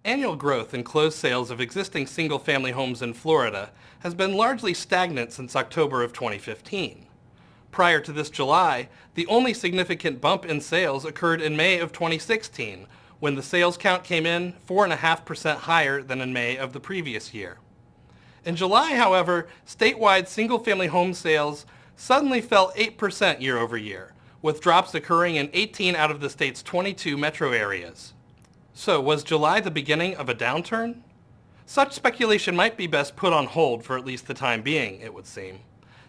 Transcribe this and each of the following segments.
Annual growth in closed sales of existing single-family homes in Florida has been largely stagnant since October of 2015. Prior to this July, the only significant bump in sales occurred in May of 2016, when the sales count came in 4.5% higher than in May of the previous year. In July, however, statewide single-family home sales suddenly fell 8% year over year, with drops occurring in 18 out of the state's 22 metro areas. So, was July the beginning of a downturn? Such speculation might be best put on hold for at least the time being, it would seem.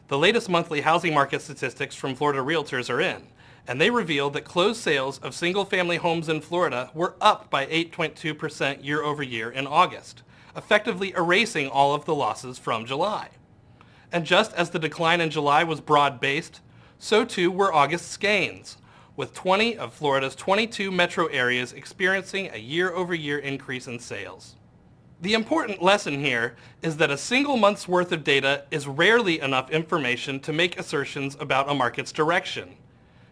The latest monthly housing market statistics from Florida Realtors are in, and they reveal that closed sales of single-family homes in Florida were up by 8.2% year over year in August, effectively erasing all of the losses from July. And just as the decline in July was broad-based, so too were August's gains, with 20 of Florida's 22 metro areas experiencing a year-over-year increase in sales. The important lesson here is that a single month's worth of data is rarely enough information to make assertions about a market's direction.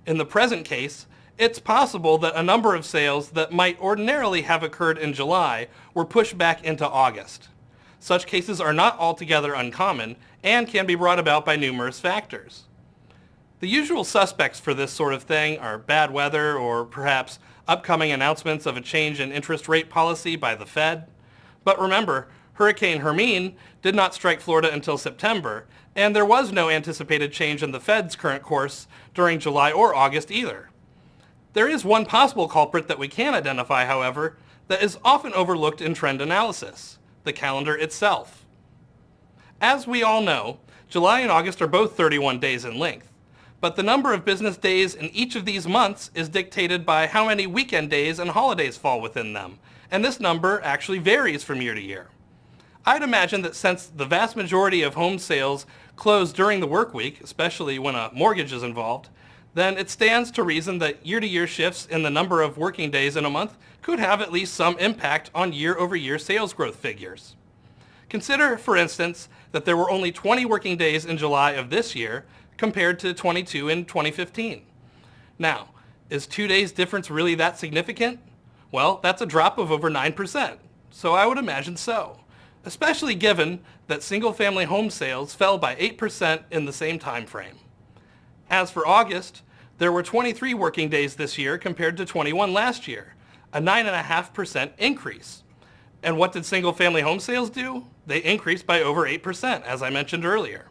In the present case, it's possible that a number of sales that might ordinarily have occurred in July were pushed back into August. Such cases are not altogether uncommon and can be brought about by numerous factors. The usual suspects for this sort of thing are bad weather or perhaps upcoming announcements of a change in interest rate policy by the Fed. But remember, Hurricane Hermine did not strike Florida until September, and there was no anticipated change in the Fed's current course during July or August either. There is one possible culprit that we can identify, however, that is often overlooked in trend analysis: the calendar itself. As we all know, July and August are both 31 days in length. But the number of business days in each of these months is dictated by how many weekend days and holidays fall within them, and this number actually varies from year to year. I'd imagine that since the vast majority of home sales close during the work week, especially when a mortgage is involved, then it stands to reason that year-to-year shifts in the number of working days in a month could have at least some impact on year-over-year sales growth figures. Consider, for instance, that there were only 20 working days in July of this year, compared to 22 in 2015. Now, is 2 days difference really that significant? Well, that's a drop of over 9%, so I would imagine so, especially given that single-family home sales fell by 8% in the same time frame. As for August, there were 23 working days this year compared to 21 last year, a 9.5% increase. And what did single-family home sales do? They increased by over 8%, as I mentioned earlier.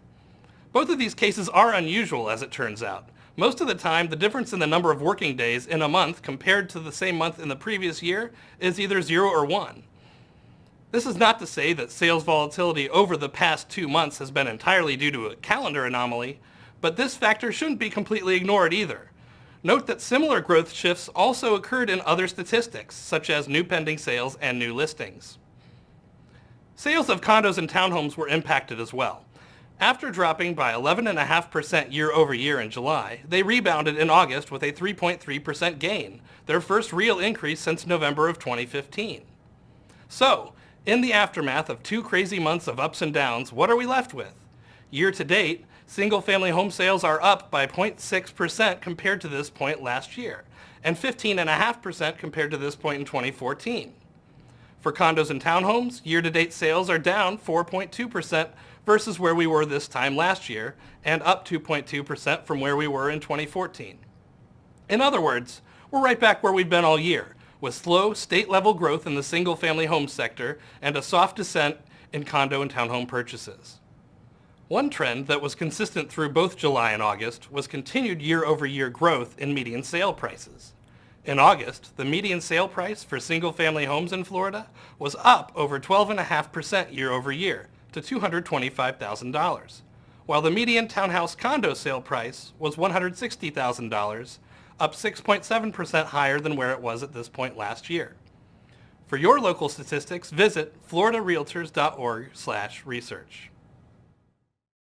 Both of these cases are unusual, as it turns out. Most of the time, the difference in the number of working days in a month compared to the same month in the previous year is either 0 or 1. This is not to say that sales volatility over the past 2 months has been entirely due to a calendar anomaly, but this factor shouldn't be completely ignored either. Note that similar growth shifts also occurred in other statistics, such as new pending sales and new listings. Sales of condos and townhomes were impacted as well. After dropping by 11.5% year over year in July, they rebounded in August with a 3.3% gain, their first real increase since November of 2015. So, in the aftermath of 2 crazy months of ups and downs, what are we left with? Year to date, single-family home sales are up by 0.6% compared to this point last year, and 15.5% compared to this point in 2014. For condos and townhomes, year-to-date sales are down 4.2% versus where we were this time last year, and up 2.2% from where we were in 2014. In other words, we're right back where we've been all year, with slow state-level growth in the single-family home sector and a soft descent in condo and townhome purchases. One trend that was consistent through both July and August was continued year-over-year growth in median sale prices. In August, the median sale price for single-family homes in Florida was up over 12.5% year-over-year to $225,000, while the median townhouse condo sale price was $160,000, up 6.7% higher than where it was at this point last year. For your local statistics, visit floridarealtors.org/research.